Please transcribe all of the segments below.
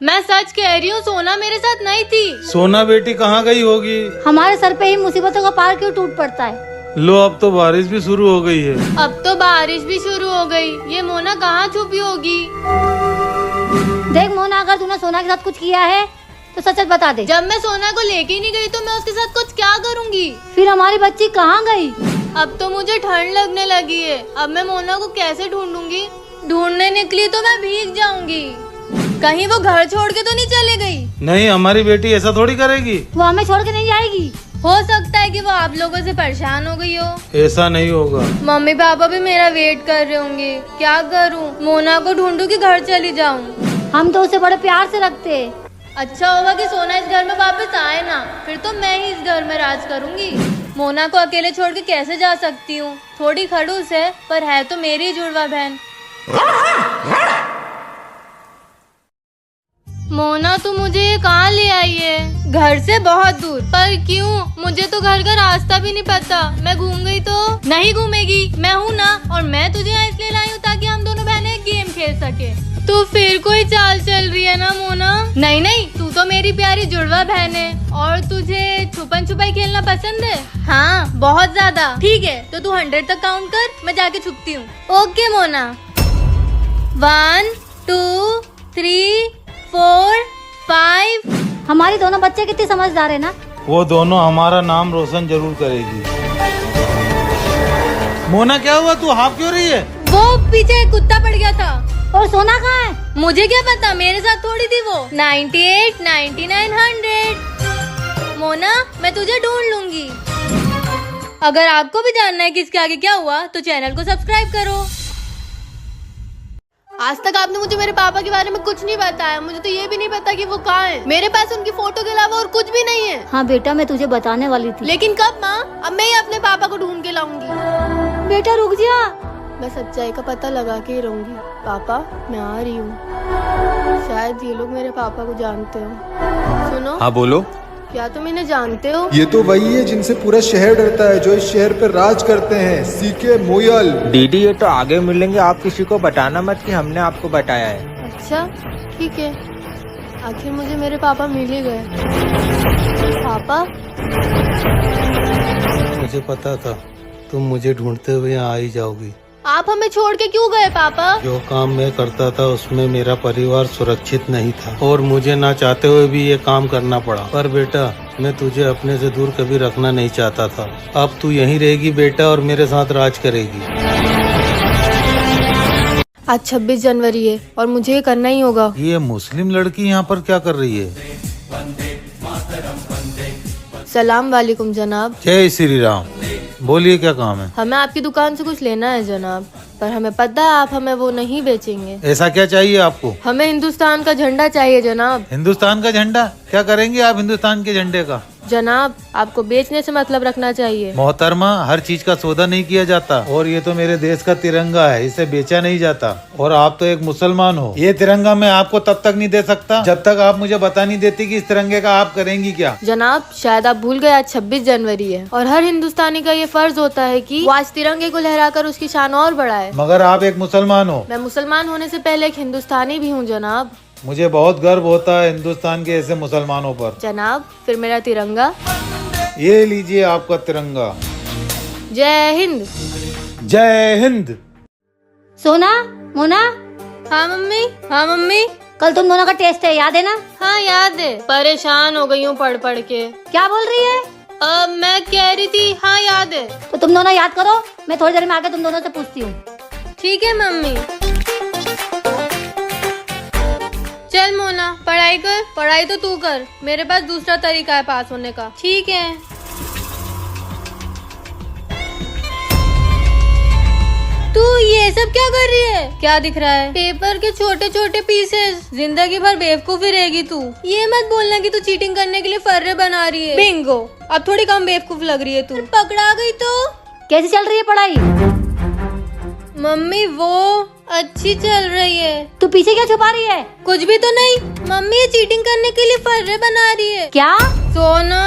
मैं सच कह रही हूँ, सोना मेरे साथ नहीं थी। सोना बेटी कहाँ गई होगी? हमारे सर पे ही मुसीबतों का पहाड़ क्यों टूट पड़ता है। लो अब तो बारिश भी शुरू हो गई है। अब तो बारिश भी शुरू हो गई। ये मोना कहाँ छुपी होगी? देख मोना, अगर तूने सोना के साथ कुछ किया है तो सच सच बता दे। जब मैं सोना को लेके ही नहीं गई तो मैं उसके साथ कुछ क्या करूँगी? फिर हमारी बच्ची कहाँ गई? अब तो मुझे ठंड लगने लगी है। अब मैं मोना को कैसे ढूंढूंगी? ढूंढने निकली तो मैं भीग जाऊंगी। कहीं वो घर छोड़ के तो नहीं चली गई? नहीं, हमारी बेटी ऐसा थोड़ी करेगी। वो हमें छोड़ के नहीं जाएगी। हो सकता है कि वो आप लोगों से परेशान हो गई हो। ऐसा नहीं होगा। मम्मी पापा भी मेरा वेट कर रहे होंगे। क्या करूं? मोना को ढूंढूं कि घर चली जाऊं? हम तो उसे बड़े प्यार से रखते हैं। अच्छा होगा कि सोना इस घर में वापस आए ना, फिर तो मैं ही इस घर में राज करूंगी। मोना को अकेले छोड़ के कैसे जा सकती हूँ? थोड़ी खड़ूस है पर है तो मेरी जुड़वा बहन। मोना तू मुझे कहाँ ले आई है? घर से बहुत दूर। पर क्यों? मुझे तो घर का रास्ता भी नहीं पता। मैं घूम गई तो? नहीं घूमेगी, मैं हूँ ना। और मैं तुझे यहाँ इसलिए लाई हूँ ताकि हम दोनों बहनें गेम खेल सके। तो फिर कोई चाल चल रही है ना मोना? नहीं नहीं, तू तो मेरी प्यारी जुड़वा बहन है। और तुझे छुपन छुपाई खेलना पसंद है? हाँ, बहुत ज्यादा। ठीक है, तो तू 100 तक काउंट कर, मैं जाके छुपती हूँ। ओके मोना। 1 2 3 4 5। हमारी दोनों बच्चे कितनी समझदार है ना। वो दोनों हमारा नाम रोशन जरूर करेगी। मोना क्या हुआ? तू हाफ क्यों रही है? वो पीछे एक कुत्ता पड़ गया था। और सोना कहाँ है? मुझे क्या पता, मेरे साथ थोड़ी थी वो। 98 99 100। मोना, मैं तुझे ढूंढ लूंगी। अगर आपको भी जानना है कि इसके आगे क्या हुआ तो चैनल को सब्सक्राइब करो। आज तक आपने मुझे मेरे पापा के बारे में कुछ नहीं बताया। मुझे तो ये भी नहीं पता कि वो कहाँ है। मेरे पास उनकी फोटो के अलावा और कुछ भी नहीं है। हाँ बेटा, मैं तुझे बताने वाली थी। लेकिन कब माँ? अब मैं ही अपने पापा को ढूंढ के लाऊंगी। बेटा रुक जा। मैं सच्चाई का पता लगा के ही रहूंगी। पापा, मैं आ रही हूँ। शायद ये लोग मेरे पापा को जानते हो। सुनो। हाँ बोलो। क्या तुम इन्हें जानते हो? ये तो वही है जिनसे पूरा शहर डरता है, जो इस शहर पर राज करते हैं। सीके मोयल। दीदी ये तो आगे मिलेंगे, आप किसी को बताना मत कि हमने आपको बताया है। अच्छा ठीक है। आखिर मुझे मेरे पापा मिल ही गए। पापा, मुझे पता था तुम मुझे ढूंढते हुए यहाँ आ ही जाओगी। आप हमें छोड़ के क्यों गए पापा? जो काम मैं करता था उसमें मेरा परिवार सुरक्षित नहीं था और मुझे ना चाहते हुए भी ये काम करना पड़ा। पर बेटा, मैं तुझे अपने से दूर कभी रखना नहीं चाहता था। अब तू यहीं रहेगी बेटा और मेरे साथ राज करेगी। आज 26 जनवरी है और मुझे ये करना ही होगा। ये मुस्लिम लड़की यहाँ पर क्या कर रही है? सलाम वालेकुम जनाब। जय श्री राम। बोलिए क्या काम है? हमें आपकी दुकान से कुछ लेना है जनाब, पर हमें पता है आप हमें वो नहीं बेचेंगे। ऐसा क्या चाहिए आपको? हमें हिंदुस्तान का झंडा चाहिए जनाब। हिंदुस्तान का झंडा? क्या करेंगे आप हिंदुस्तान के झंडे का? जनाब, आपको बेचने से मतलब रखना चाहिए। मोहतरमा, हर चीज का सौदा नहीं किया जाता। और ये तो मेरे देश का तिरंगा है, इसे बेचा नहीं जाता। और आप तो एक मुसलमान हो। ये तिरंगा मैं आपको तब तक नहीं दे सकता जब तक आप मुझे बता नहीं देती कि इस तिरंगे का आप करेंगी क्या। जनाब, शायद आप भूल गए आज 26 जनवरी है और हर हिंदुस्तानी का ये फर्ज होता है कि वो आज तिरंगे को लहराकर उसकी शान और बढ़ाए। मगर आप एक मुसलमान हो। मैं मुसलमान होने से पहले एक हिंदुस्तानी भी हूँ जनाब। मुझे बहुत गर्व होता है हिंदुस्तान के ऐसे मुसलमानों पर। जनाब, फिर मेरा तिरंगा। ये लीजिए आपका तिरंगा। जय हिंद। जय हिंद। सोना, मोना, हाँ मम्मी। हाँ मम्मी। कल तुम दोनों का टेस्ट है, याद है ना? हाँ याद है। परेशान हो गई हूँ पढ़ पढ़ के। क्या बोल रही है? मैं कह रही थी हाँ याद है। तो तुम दोनों याद करो, मैं थोड़ी देर में आके तुम दोनों से पूछती हूँ। ठीक है मम्मी। चल मोना, पढ़ाई कर। पढ़ाई तो तू कर, मेरे पास दूसरा तरीका है पास होने का। ठीक है। तू ये सब क्या कर रही है? क्या दिख रहा है? पेपर के छोटे छोटे पीसेस। जिंदगी भर बेवकूफी रहेगी तू। ये मत बोलना कि तू चीटिंग करने के लिए फर्रे बना रही है। बिंगो, अब थोड़ी कम बेवकूफ लग रही है तू। पकड़ा गई तो? कैसी चल रही है पढ़ाई? मम्मी वो अच्छी चल रही है। तू पीछे क्या छुपा रही है? कुछ भी तो नहीं। मम्मी ये चीटिंग करने के लिए फर्रे बना रही है। क्या? सोना,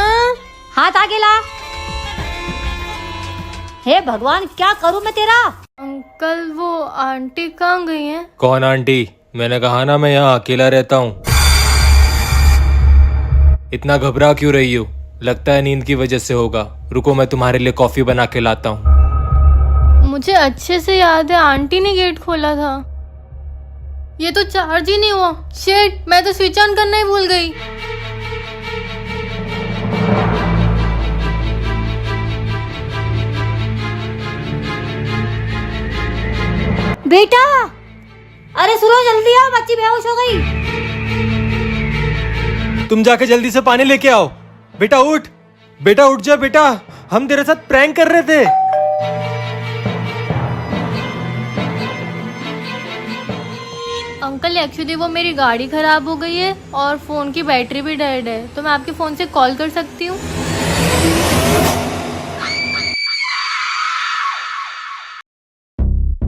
हाथ आगे ला। हे भगवान, क्या करूँ मैं तेरा? अंकल वो आंटी कहाँ गई हैं? कौन आंटी? मैंने कहा ना मैं यहाँ अकेला रहता हूँ। इतना घबरा क्यों रही हो? लगता है नींद की वजह से होगा। रुको मैं तुम्हारे लिए कॉफी बना के लाता हूँ। मुझे अच्छे से याद है आंटी ने गेट खोला था। ये तो चार्ज ही नहीं हुआ। शिट, मैं तो स्विच ऑन करना ही भूल गई। बेटा, अरे सुनो जल्दी आओ, बच्ची बेहोश हो गई। तुम जाके जल्दी से पानी लेके आओ। बेटा उठ, बेटा उठ जा बेटा, हम तेरे साथ प्रैंक कर रहे थे। अंकल एक्चुअली वो मेरी गाड़ी खराब हो गई है और फोन की बैटरी भी डेड है, तो मैं आपके फोन से कॉल कर सकती हूँ?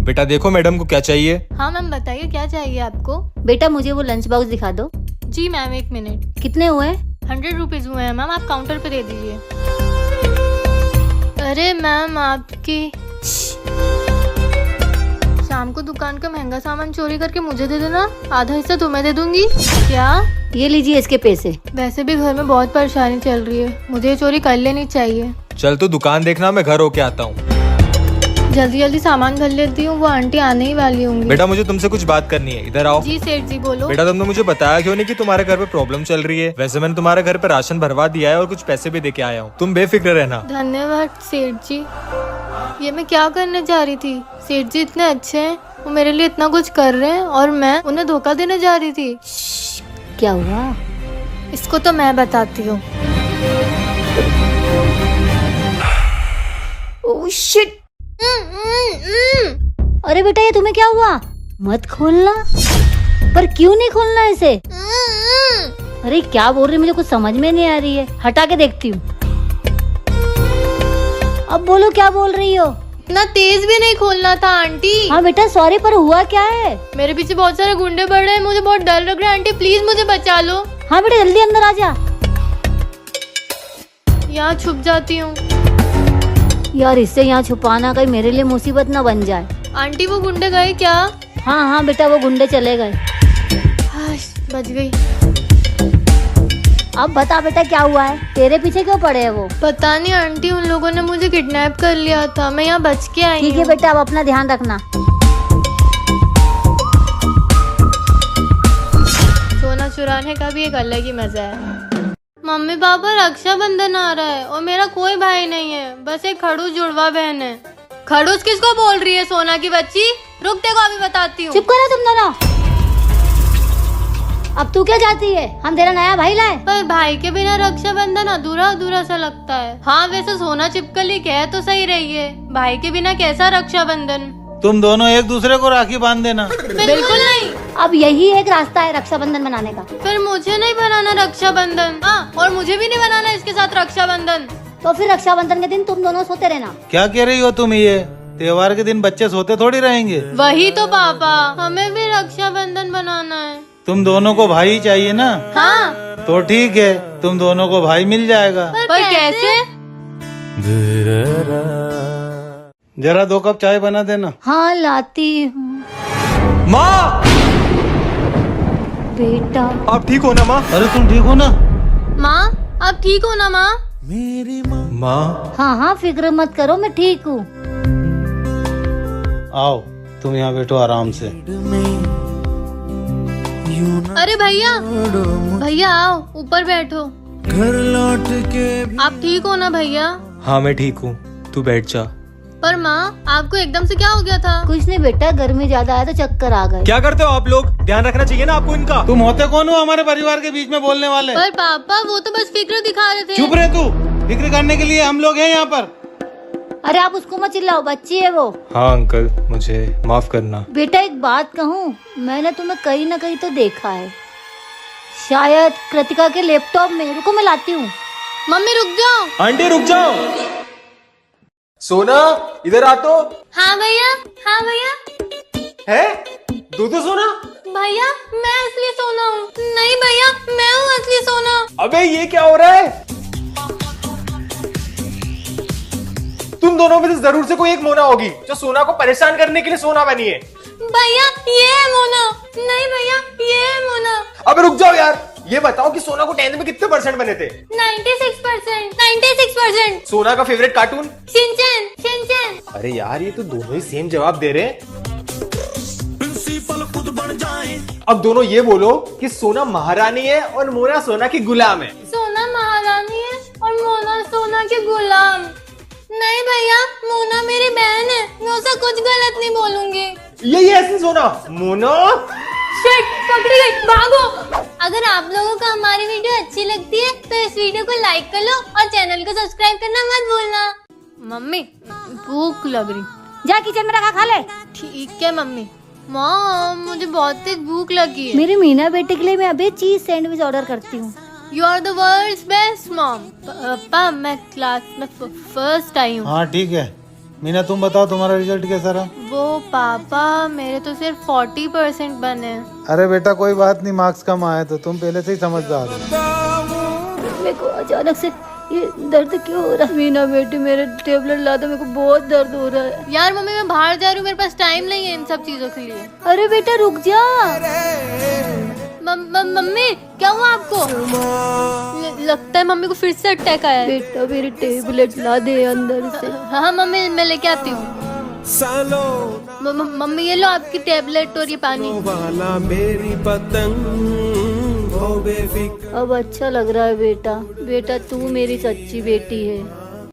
बेटा देखो मैडम को क्या चाहिए। हाँ मैम बताइए क्या चाहिए आपको? बेटा मुझे वो लंच बॉक्स दिखा दो। जी मैम, 1 मिनट। कितने हुए? 100 रुपीज हुए हैं मैम, आप काउंटर पे दे दीजिए। अरे मैम आपकी शाम को दुकान का महंगा सामान चोरी करके मुझे दे देना, आधा हिस्सा तुम्हें दे दूंगी। क्या? ये लीजिए इसके पैसे। वैसे भी घर में बहुत परेशानी चल रही है, मुझे ये चोरी कर लेनी चाहिए। चल तू दुकान देखना, मैं घर होके आता हूँ। जल्दी जल्दी सामान भर लेती हूँ, वो आंटी आने ही वाली होंगी। बेटा मुझे तुमसे कुछ बात करनी है, इधर आओ। जी सेठ जी बोलो। बेटा तुमने मुझे बताया क्यों नहीं कि तुम्हारे घर पे प्रॉब्लम चल रही है? वैसे मैंने तुम्हारे घर पे राशन भरवा दिया है और कुछ पैसे भी देके आया हूँ, तुम बेफिक्र रहना। धन्यवाद सेठ जी। ये मैं क्या करने जा रही थी? सेठ जी इतने अच्छे हैं, वो मेरे लिए इतना कुछ कर रहे हैं और मैं उन्हें धोखा देने जा रही थी। क्या हुआ? इसको तो मैं बताती हूँ। Oh shit! अरे बेटा ये तुम्हें क्या हुआ? मत खोलना। पर क्यों नहीं खोलना इसे? अरे क्या बोल रही, मुझे कुछ समझ में नहीं आ रही है। हटा के देखती हूँ। अब बोलो क्या बोल रही हो? इतना तेज भी नहीं खोलना था आंटी। हाँ बेटा सॉरी, पर हुआ क्या है? मेरे पीछे बहुत सारे गुंडे बढ़ रहे हैं, मुझे बहुत डर लग रहा है। आंटी प्लीज मुझे बचा लो। हाँ बेटा जल्दी अंदर आ जा। यहाँ छुप जाती हूँ। यार इससे यहाँ छुपाना कहीं मेरे लिए मुसीबत ना बन जाए। आंटी वो गुंडे गए क्या? हाँ हाँ बेटा वो गुंडे चले गए। हाश, बच गई। अब बता बेटा क्या हुआ है? तेरे पीछे क्यों पड़े हैं वो? पता नहीं आंटी, उन लोगों ने मुझे किडनैप कर लिया था, मैं यहाँ बच के आई ठीक है हूँ। बेटा अब अपना ध्यान रखना। सोना चुराने का भी एक अलग ही मजा है। मम्मी पापा रक्षाबंधन आ रहा है और मेरा कोई भाई नहीं है, बस एक खड़ूस जुड़वा बहन है। खड़ूस किसको बोल रही है? सोना की बच्ची। रुक देखो अभी बताती हूँ। चुप करो तुम दोनों। अब तू क्या चाहती है? हम तेरा नया भाई लाए? पर भाई के बिना रक्षाबंधन अधूरा अधूरा सा लगता है। हाँ वैसे सोना चिपकली कह तो सही रही है, भाई के बिना कैसा रक्षाबंधन? तुम दोनों एक दूसरे को राखी बांध देना। बिल्कुल नहीं। अब यही एक रास्ता है रक्षाबंधन मनाने का। फिर मुझे नहीं बनाना रक्षाबंधन। हाँ और मुझे भी नहीं बनाना इसके साथ रक्षाबंधन। तो फिर रक्षाबंधन के दिन तुम दोनों सोते रहना। क्या कह रही हो तुम? ये त्योहार के दिन बच्चे सोते थोड़ी रहेंगे। वही तो पापा, हमें भी रक्षाबंधन बनाना है। तुम दोनों को भाई चाहिए ना? हाँ तो ठीक है, तुम दोनों को भाई मिल जाएगा। पर कैसे? जरा 2 कप चाय बना देना। हाँ लाती हूँ। माँ बेटा आप ठीक हो ना माँ? अरे तुम ठीक हो ना? माँ आप ठीक हो ना माँ? माँ हाँ हाँ फिक्र मत करो, मैं ठीक हूँ। आओ तुम यहाँ बैठो आराम से। अरे भैया, भैया आओ ऊपर बैठो। घर लौट के आप ठीक हो ना भैया? हाँ मैं ठीक हूँ, तू बैठ जा। पर माँ आपको एकदम से क्या हो गया था? कुछ नहीं बेटा, गर्मी ज्यादा है तो चक्कर आ गए। क्या करते हो आप लोग? ध्यान रखना चाहिए ना आपको इनका। तुम होते कौन हो हमारे परिवार के बीच में बोलने वाले? पर पापा वो तो बस फिक्र दिखा रहे थे। चुप रहे तू, फिक्र करने के लिए हम लोग हैं यहाँ पर। अरे आप उसको मत चिल्लाओ, बच्ची है वो। हाँ अंकल मुझे माफ करना। बेटा एक बात कहूँ, मैंने तुम्हें कहीं ना कहीं तो देखा है, शायद कृतिका के लैपटॉप में। रुको मैं लाती हूँ। मम्मी रुक जाओ। आंटी रुक जाओ। सोना इधर आ तो। हाँ भैया, हाँ भैया। है दूधू सोना? भैया मैं असली सोना हूँ। नहीं भैया मैं हूँ असली सोना। अबे ये क्या हो रहा है? तुम दोनों में से जरूर से कोई एक मोना होगी जो सोना को परेशान करने के लिए सोना बनी है। भैया ये है मोना। नहीं भैया ये है मोना। अब रुक जाओ यार, ये बताओ कि सोना को 10th में कितने % बने थे? 96%। 96%। सोना का फेवरेट कार्टून? शिनचैन। शिनचैन। अरे यार ये तो दोनों ही सेम जवाब दे रहे हैं। अब दोनों ये बोलो कि सोना महारानी है और मोना सोना की गुलाम है। सोना महारानी है और मोना सोना के गुलाम। नहीं भैया, मोना मेरी बहन है, मैं उससे कुछ गलत नहीं बोलूंगी। यही है असली सोना। मोना शिट, पकड़ी गई, भागो। अगर आप लोगों को हमारी वीडियो अच्छी लगती है तो इस वीडियो को लाइक कर लो और चैनल को सब्सक्राइब करना मत भूलना। मम्मी भूख लग रही। जा किचन में रखा खा ले। ठीक है मम्मी। मॉम मुझे बहुत तेज भूख लगी है। मेरे मीना बेटे के लिए मैं अभी चीज सैंडविच ऑर्डर करती हूँ। You are the world's best mom. पापा मैं क्लास में फर्स्ट आई हूँ। हाँ ठीक है। मीना तुम बताओ तुम्हारा रिजल्ट कैसा रहा? वो पापा मेरे तो सिर्फ 40% बने हैं। अरे बेटा कोई बात नहीं, मार्क्स कम आए तो तुम पहले से ही समझदार हो। मेरे को अचानक से ये दर्द क्यों हो रहा है? मीना बेटी मेरे टेबलेट ला दो, मेरे को बहुत दर्द हो रहा है। यार मम्मी मैं बाहर जा रही हूँ, मेरे पास टाइम नहीं है इन सब चीजों के लिए। अरे बेटा रुक जा। मम्मी क्या हुआ आपको? लगता है मम्मी को फिर से अटैक आया है। बेटा मेरी टेबलेट ला दे अंदर से। हाँ मम्मी मैं लेके आती हूँ। मम्मी ये लो आपकी टेबलेट और ये पानी। अब अच्छा लग रहा है बेटा। बेटा तू मेरी सच्ची बेटी है।